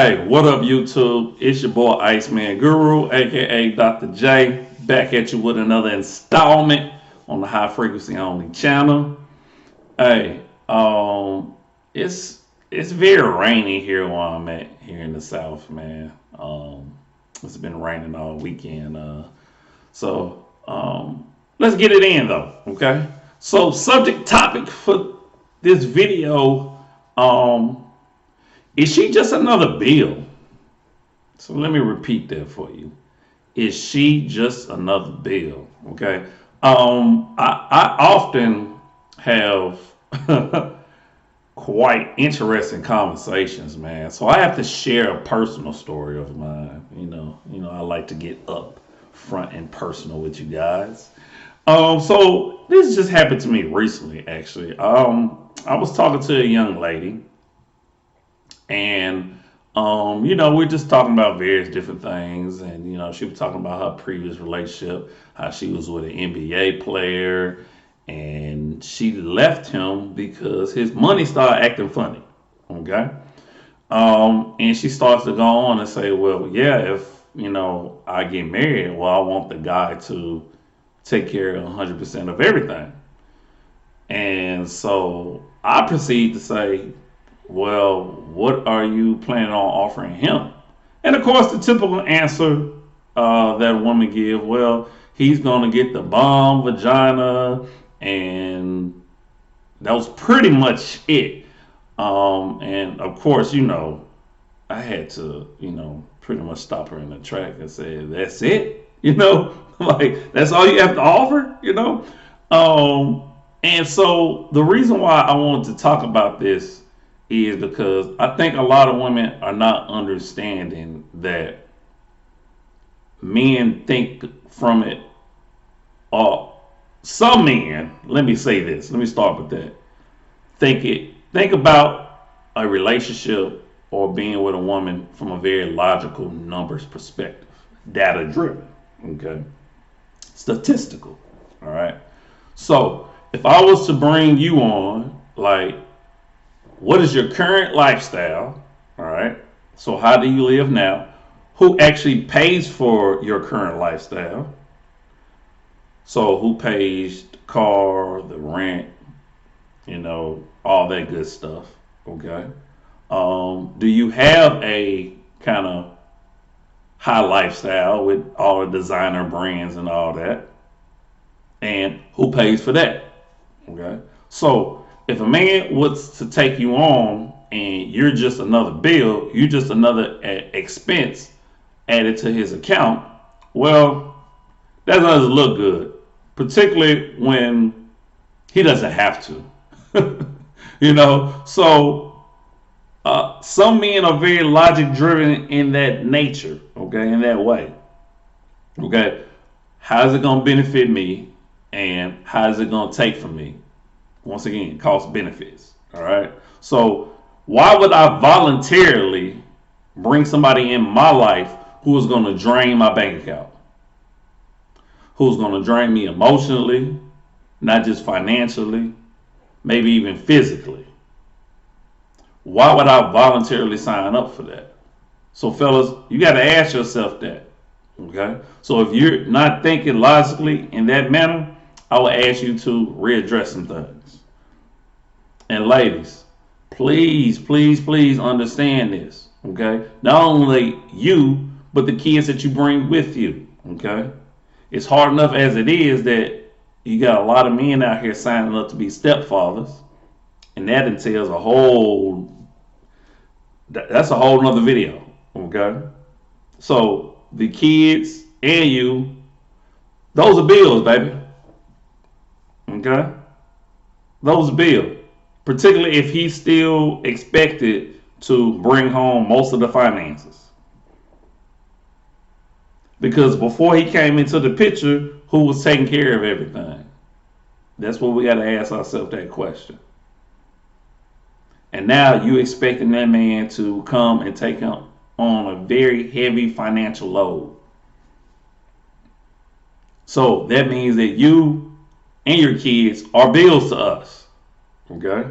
Hey, what up, YouTube? It's your boy Iceman Guru, aka Dr. J, back at you with another installment on the High Frequency Only channel. Hey, it's very rainy here where I'm at here in the South, man. It's been raining all weekend. Let's get it in though, okay? So, subject topic for this video, is she just another bill? So let me repeat that for you. Is she just another bill? Okay. I often have quite interesting conversations, man. So I have to share a personal story of mine. I like to get up front and personal with you guys. So this just happened to me recently, actually. I was talking to a young lady, and we're just talking about various different things, and she was talking about her previous relationship, how she was with an NBA player, and she left him because his money started acting funny. Okay. And she starts to go on and say, well, yeah, if I get married, well, I want the guy to take care of 100% of everything. And so I proceed to say, well, what are you planning on offering him? And of course, the typical answer that a woman give, well, he's going to get the bomb vagina, and that was pretty much it. And of course, I had to, pretty much stop her in the track and say, that's it? Like, that's all you have to offer? And so the reason why I wanted to talk about this is because I think a lot of women are not understanding that men think from it. Some men, let me say this, let me start with that. Think about a relationship or being with a woman from a very logical numbers perspective, data driven, okay, statistical. All right. So if I was to bring you on, like, what is your current lifestyle? All right. So how do you live now? Who actually pays for your current lifestyle? So who pays the car, the rent, all that good stuff? Okay. Do you have a kind of high lifestyle with all the designer brands and all that? And who pays for that? Okay. So if a man was to take you on and you're just another bill, you're just another expense added to his account, well, that doesn't look good, particularly when he doesn't have to. So some men are very logic driven in that nature, okay, in that way. Okay. How's it going to benefit me, and how is it going to take from me? Once again, cost benefits. All right. So why would I voluntarily bring somebody in my life who is going to drain my bank account? Who's going to drain me emotionally, not just financially, maybe even physically? Why would I voluntarily sign up for that? So fellas, you got to ask yourself that. Okay. So if you're not thinking logically in that manner, I will ask you to readdress some things. And ladies, please, please, please understand this. Okay. Not only you, but the kids that you bring with you. Okay. It's hard enough as it is that you got a lot of men out here signing up to be stepfathers. And that entails that's a whole nother video. Okay. So the kids and you, those are bills, baby. Okay. Those are bills. Particularly if he's still expected to bring home most of the finances. Because before he came into the picture, who was taking care of everything? That's what we got to ask ourselves that question. And now you expecting that man to come and take him on a very heavy financial load. So that means that you and your kids are bills to us. Okay.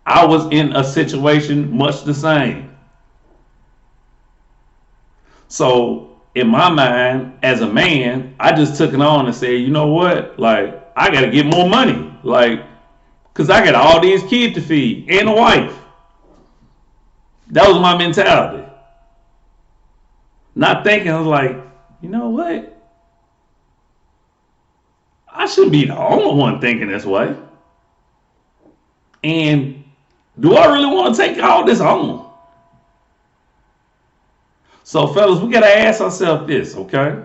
I was in a situation much the same. So in my mind, as a man, I just took it on and said, you know what? Like, I got to get more money. Like, because I got all these kids to feed and a wife. That was my mentality. Not thinking, I was like, you know what? I shouldn't be the only one thinking this way. And do I really want to take all this on? So, fellas, we got to ask ourselves this, okay?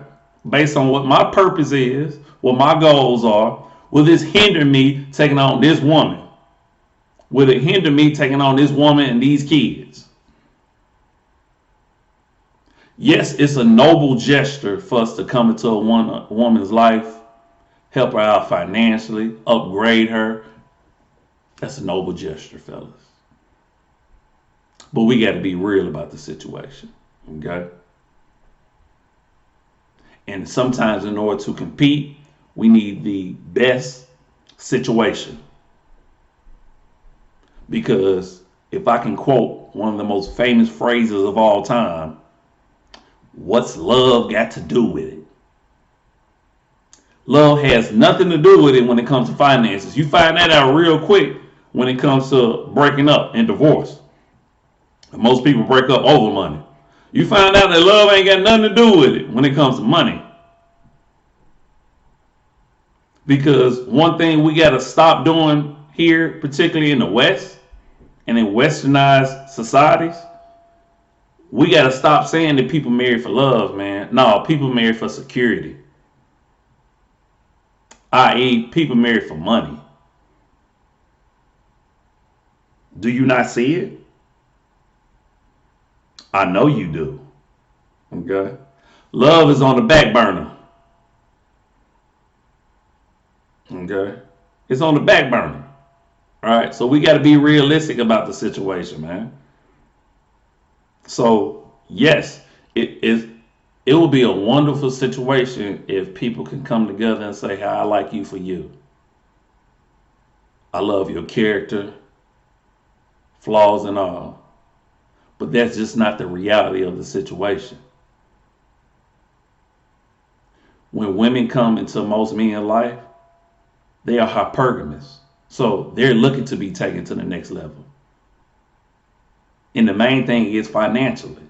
Based on what my purpose is, what my goals are, will this hinder me taking on this woman? Will it hinder me taking on this woman and these kids? Yes, it's a noble gesture for us to come into a woman's life, help her out financially, upgrade her. That's a noble gesture, fellas. But we got to be real about the situation, okay? And sometimes in order to compete, we need the best situation. Because if I can quote one of the most famous phrases of all time, what's love got to do with it? Love has nothing to do with it when it comes to finances. You find that out real quick when it comes to breaking up and divorce. Most people break up over money. You find out that love ain't got nothing to do with it when it comes to money. Because one thing we got to stop doing here, particularly in the West and in westernized societies, we got to stop saying that people marry for love, man. No, people marry for security. I.e., people marry for money. Do you not see it? I know you do. Okay? Love is on the back burner. Okay? It's on the back burner. All right? So we got to be realistic about the situation, man. So, yes, it will be a wonderful situation if people can come together and say, hey, I like you for you. I love your character, flaws and all. But that's just not the reality of the situation. When women come into most men's life, they are hypergamous. So they're looking to be taken to the next level. And the main thing is financially.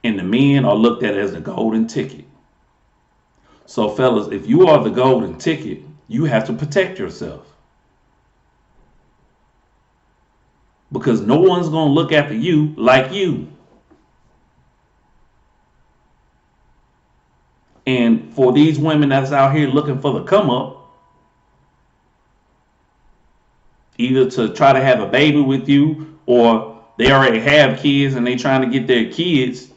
And the men are looked at as the golden ticket. So fellas, if you are the golden ticket, you have to protect yourself. Because no one's going to look after you like you. And for these women that's out here looking for the come up, either to try to have a baby with you, or they already have kids and they trying to get their kids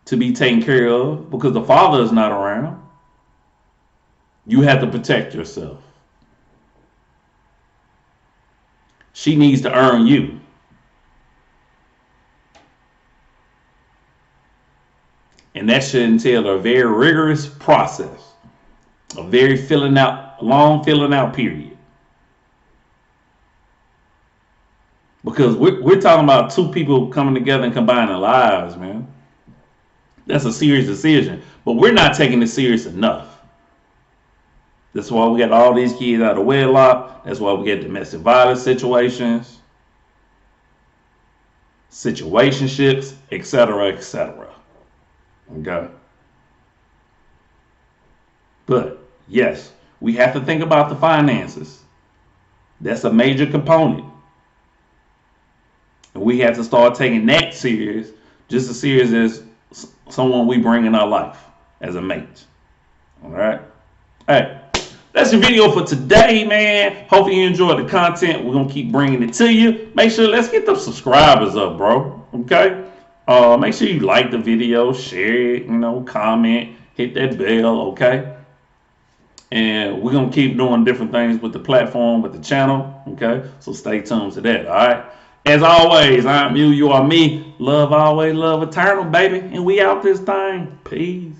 to be taken care of because the father is not around, you have to protect yourself. She needs to earn you. And that should entail a very rigorous process, a very long filling out period. Because we're talking about two people coming together and combining lives, man. That's a serious decision. But we're not taking it serious enough. That's why we got all these kids out of wedlock. That's why we get domestic violence situations, situationships, etc., etc. Okay. But yes, we have to think about the finances. That's a major component. And we have to start taking that serious, just as serious as someone we bring in our life as a mate. All right. Hey, that's your video for today, man. Hope you enjoyed the content. We're going to keep bringing it to you. Make sure, let's get the subscribers up, bro. Okay. Make sure you like the video, share it, comment, hit that bell, okay? And we're going to keep doing different things with the platform, with the channel, okay? So stay tuned to that, all right? As always, I'm you are me. Love always, love eternal, baby. And we out this thing. Peace.